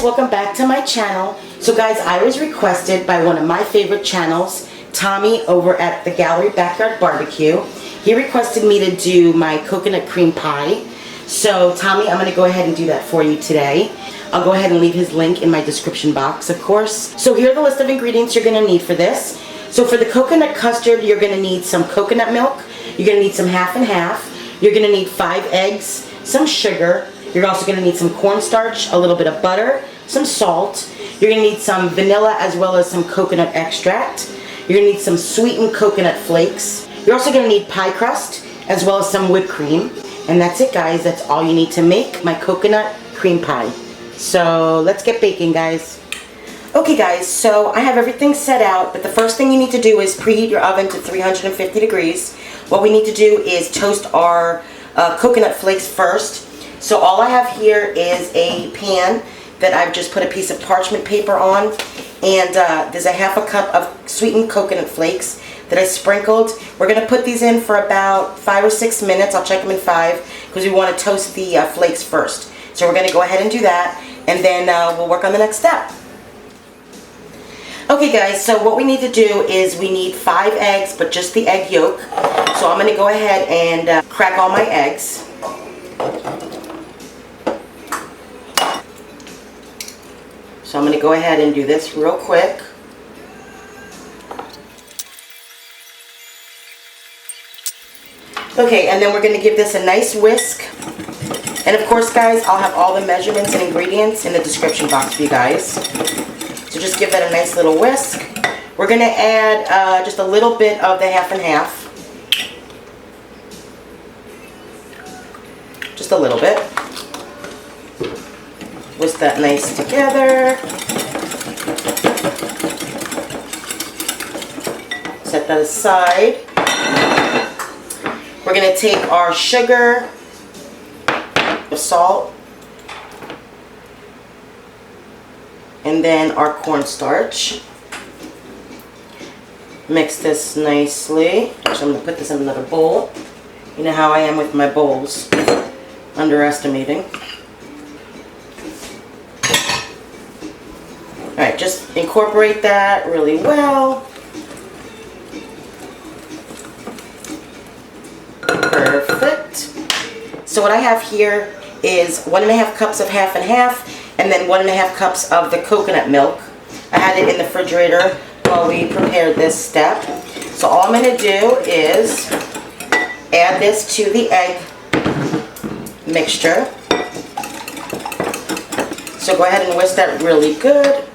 welcome back to my channel. So guys, I was requested by one of my favorite channels, Tommy over at the Gallery Backyard BBQ. He requested me to do my coconut cream pie. So Tommy, I'm going to go ahead and do that for you today. I'll go ahead and leave his link in my description box, of course. So here are the list of ingredients you're going to need for this. So for the coconut custard, you're going to need some coconut milk. You're going to need some half and half. You're going to need 5 eggs, some sugar. You're also going to need some cornstarch, a little bit of butter, some salt. You're going to need some vanilla as well as some coconut extract. You're going to need some sweetened coconut flakes. You're also going to need pie crust as well as some whipped cream. And that's it, guys. That's all you need to make my coconut cream pie. So let's get baking, guys. Okay, guys, so I have everything set out, but the first thing you need to do is preheat your oven to 350 degrees. What we need to do is toast our coconut flakes first. So all I have here is a pan that I've just put a piece of parchment paper on, and there's a half a cup of sweetened coconut flakes that I sprinkled. We're going to put these in for about 5 or 6 minutes. I'll check them in 5 because we want to toast the flakes first. So we're going to go ahead and do that, and then we'll work on the next step. Okay guys, so what we need to do is we need 5 eggs, but just the egg yolk. So I'm going to go ahead and crack all my eggs. So I'm going to go ahead and do this real quick. Okay, and then we're going to give this a nice whisk. And of course, guys, I'll have all the measurements and ingredients in the description box for you guys. So just give that a nice little whisk. We're going to add just a little bit of the half and half. Just a little bit. Whisk that nice together. Set that aside. We're going to take our sugar, salt, and then our cornstarch. Mix this nicely. So I'm going to put this in another bowl. You know how I am with my bowls. Underestimating. Alright, just incorporate that really well. Perfect. So what I have here is 1.5 cups of half and half, and then 1.5 cups of the coconut milk. I had it in the refrigerator while we prepared this step. So all I'm going to do is add this to the egg mixture. So go ahead and whisk that really good.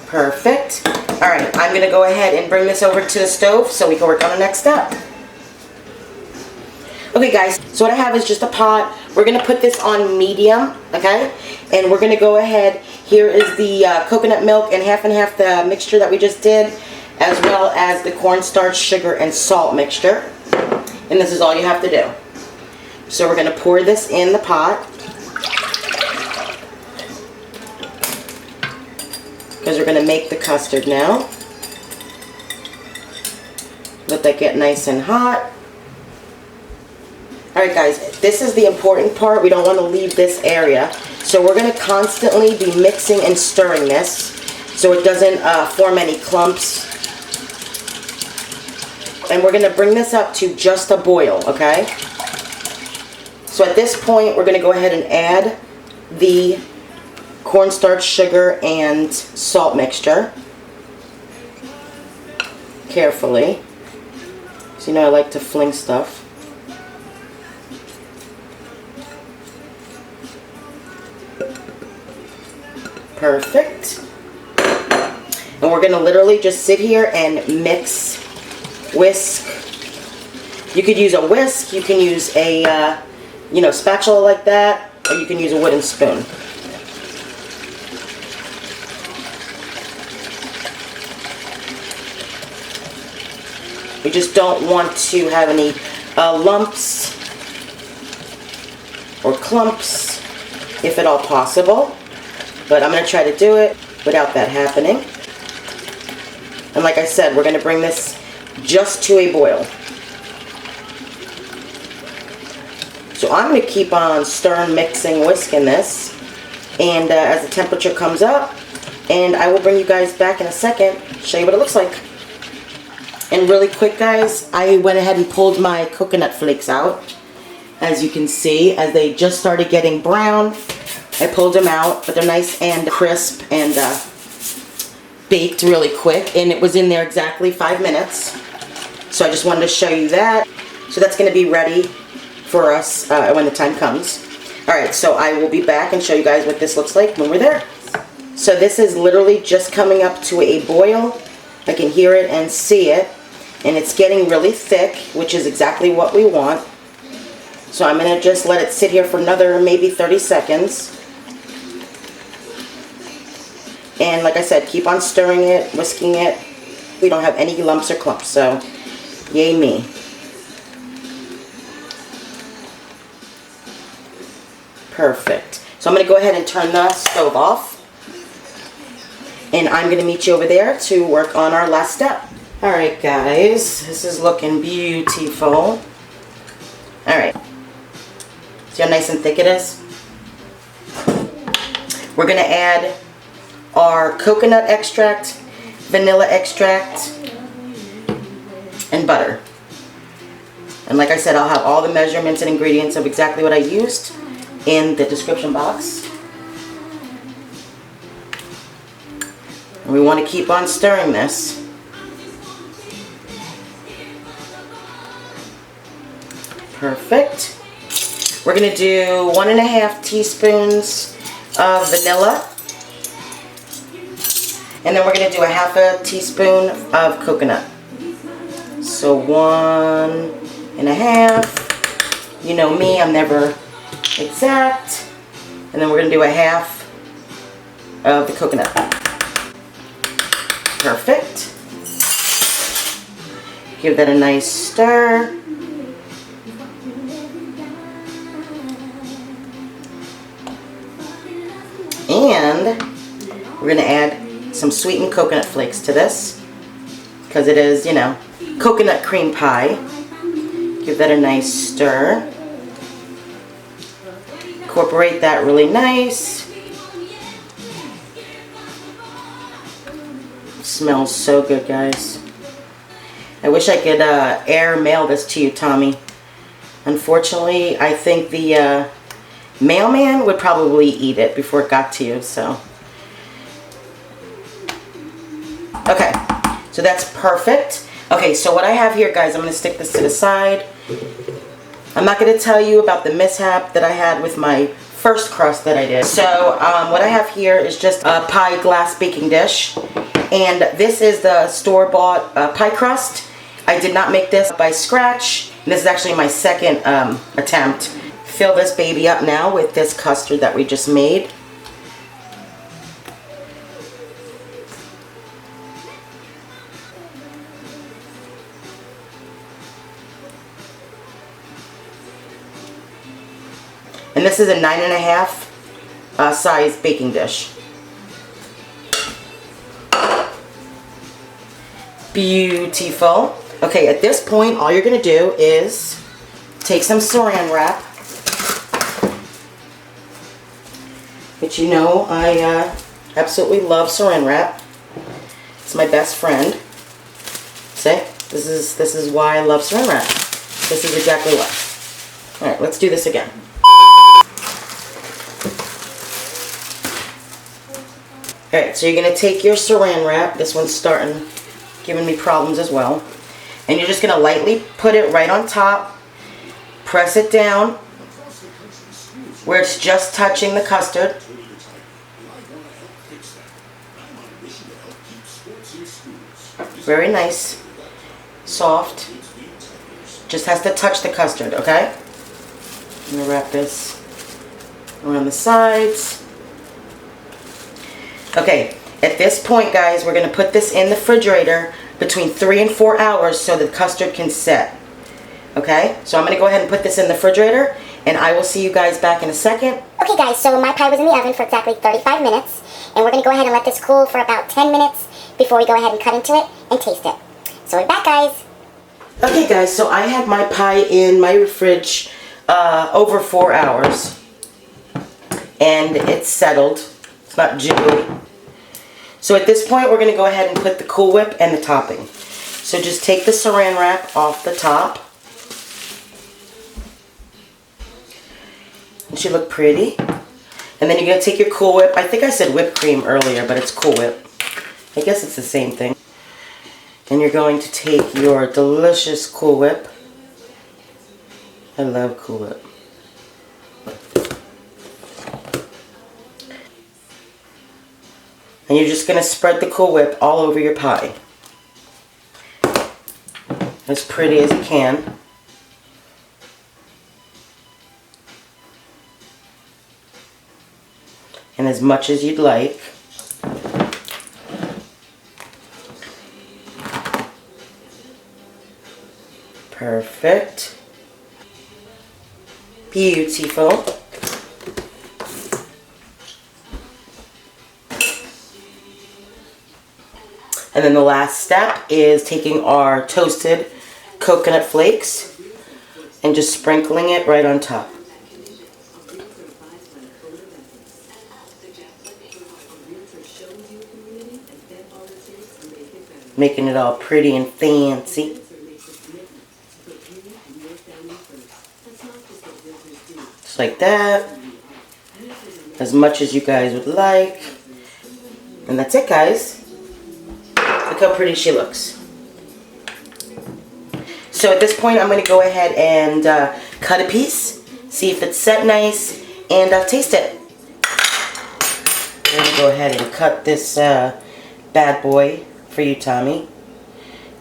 Perfect. Alright, I'm going to go ahead and bring this over to the stove so we can work on the next step. Okay guys, so what I have is just a pot. We're going to put this on medium, okay? And we're going to go ahead. Here is the coconut milk and half the mixture that we just did, as well as the cornstarch, sugar, and salt mixture. And this is all you have to do. So we're going to pour this in the pot, because we're going to make the custard now. Let that get nice and hot. Alright guys, this is the important part. We don't want to leave this area. So we're going to constantly be mixing and stirring this so it doesn't form any clumps. And we're going to bring this up to just a boil, okay? So at this point, we're going to go ahead and add the cornstarch, sugar, and salt mixture carefully. So you know I like to fling stuff. Perfect. And we're going to literally just sit here and mix, whisk. You could use a whisk, you can use a spatula like that, or you can use a wooden spoon. We just don't want to have any lumps or clumps, if at all possible. But I'm going to try to do it without that happening. And like I said, we're going to bring this just to a boil. So I'm going to keep on stirring, mixing, whisking this. And as the temperature comes up, and I will bring you guys back in a second, show you what it looks like. And really quick, guys, I went ahead and pulled my coconut flakes out. As you can see, as they just started getting brown, I pulled them out, but they're nice and crisp and baked really quick. And it was in there exactly 5 minutes. So I just wanted to show you that. So that's going to be ready for us when the time comes. Alright, so I will be back and show you guys what this looks like when we're there. So this is literally just coming up to a boil. I can hear it and see it. And it's getting really thick, which is exactly what we want. So I'm going to just let it sit here for another maybe 30 seconds. And like I said, keep on stirring it, whisking it. We don't have any lumps or clumps, so yay me. Perfect. So I'm going to go ahead and turn the stove off. And I'm going to meet you over there to work on our last step. Alright guys, this is looking beautiful. Alright. See how nice and thick it is? We're going to add our coconut extract, vanilla extract, and butter. And like I said, I'll have all the measurements and ingredients of exactly what I used in the description box. And we want to keep on stirring this. Perfect. We're going to do 1½ teaspoons of vanilla. And then we're going to do 1/2 teaspoon of coconut. So 1½. You know me, I'm never exact. And then we're going to do 1/2 of the coconut. Perfect. Give that a nice stir. And we're going to add some sweetened coconut flakes to this, because it is, you know, coconut cream pie. Give that a nice stir. Incorporate that really nice. Smells so good, guys. I wish I could air mail this to you, Tommy. Unfortunately, I think the mailman would probably eat it before it got to you, so. Okay, so that's perfect. Okay, so what I have here, guys, I'm going to stick this to the side. I'm not going to tell you about the mishap that I had with my first crust that I did. So what I have here is just a pie glass baking dish. And this is the store-bought pie crust. I did not make this by scratch. This is actually my second attempt. Fill this baby up now with this custard that we just made. And this is a 9½ size baking dish. Beautiful. Okay, at this point, all you're going to do is take some saran wrap, which you know I absolutely love saran wrap. It's my best friend. See, this is why I love saran wrap. This is exactly why. All right, let's do this again. All right, so you're going to take your saran wrap. This one's starting giving me problems as well. And you're just going to lightly put it right on top. Press it down where it's just touching the custard. Very nice. Soft. Just has to touch the custard, okay? I'm going to wrap this around the sides. Okay, at this point, guys, we're going to put this in the refrigerator between 3 and 4 hours so the custard can set. Okay, so I'm going to go ahead and put this in the refrigerator, and I will see you guys back in a second. Okay, guys, so my pie was in the oven for exactly 35 minutes, and we're going to go ahead and let this cool for about 10 minutes before we go ahead and cut into it and taste it. So we're back, guys. Okay, guys, so I have my pie in my fridge over 4 hours. And it's settled. It's not jiggly. So at this point, we're going to go ahead and put the Cool Whip and the topping. So just take the saran wrap off the top. It should look pretty. And then you're going to take your Cool Whip. I think I said whipped cream earlier, but it's Cool Whip. I guess it's the same thing. And you're going to take your delicious Cool Whip. I love Cool Whip. And you're just going to spread the Cool Whip all over your pie. As pretty as you can. And as much as you'd like. Perfect. Beautiful. And then the last step is taking our toasted coconut flakes and just sprinkling it right on top. Making it all pretty and fancy. Just like that. As much as you guys would like. And that's it, guys. Look how pretty she looks. So at this point, I'm going to go ahead and cut a piece. See if it's set nice. And taste it. I'm going to go ahead and cut this bad boy for you, Tommy.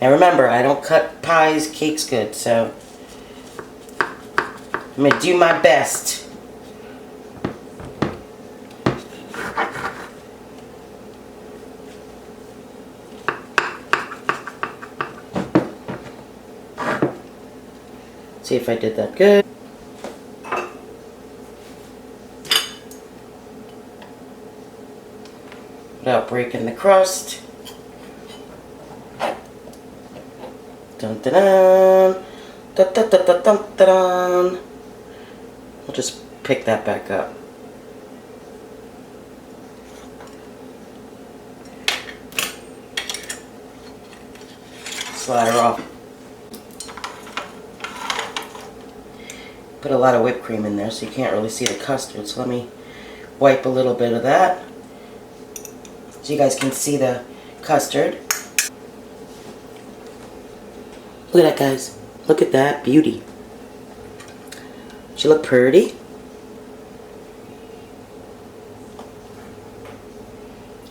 Now remember, I don't cut pies, cakes good, so I'm going to do my best. See if I did that good. Without breaking the crust. Dun dun dun. Dun dun dun dun dun dun. We'll just pick that back up. Slide her off. Put a lot of whipped cream in there so you can't really see the custard. So let me wipe a little bit of that so you guys can see the custard. Look at that, guys. Look at that beauty. She look pretty.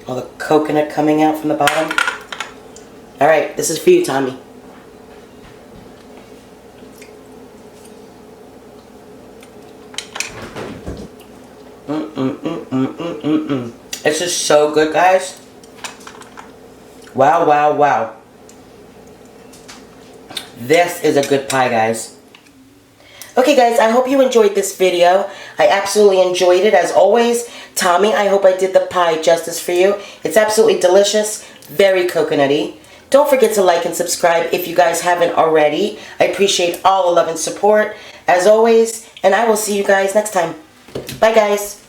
All the coconut coming out from the bottom. Alright, this is for you, Tommy. This is so good, guys. Wow, wow, wow. This is a good pie, guys. Okay, guys, I hope you enjoyed this video. I absolutely enjoyed it. As always, Tommy, I hope I did the pie justice for you. It's absolutely delicious, very coconutty. Don't forget to like and subscribe if you guys haven't already. I appreciate all the love and support, as always, and I will see you guys next time. Bye, guys.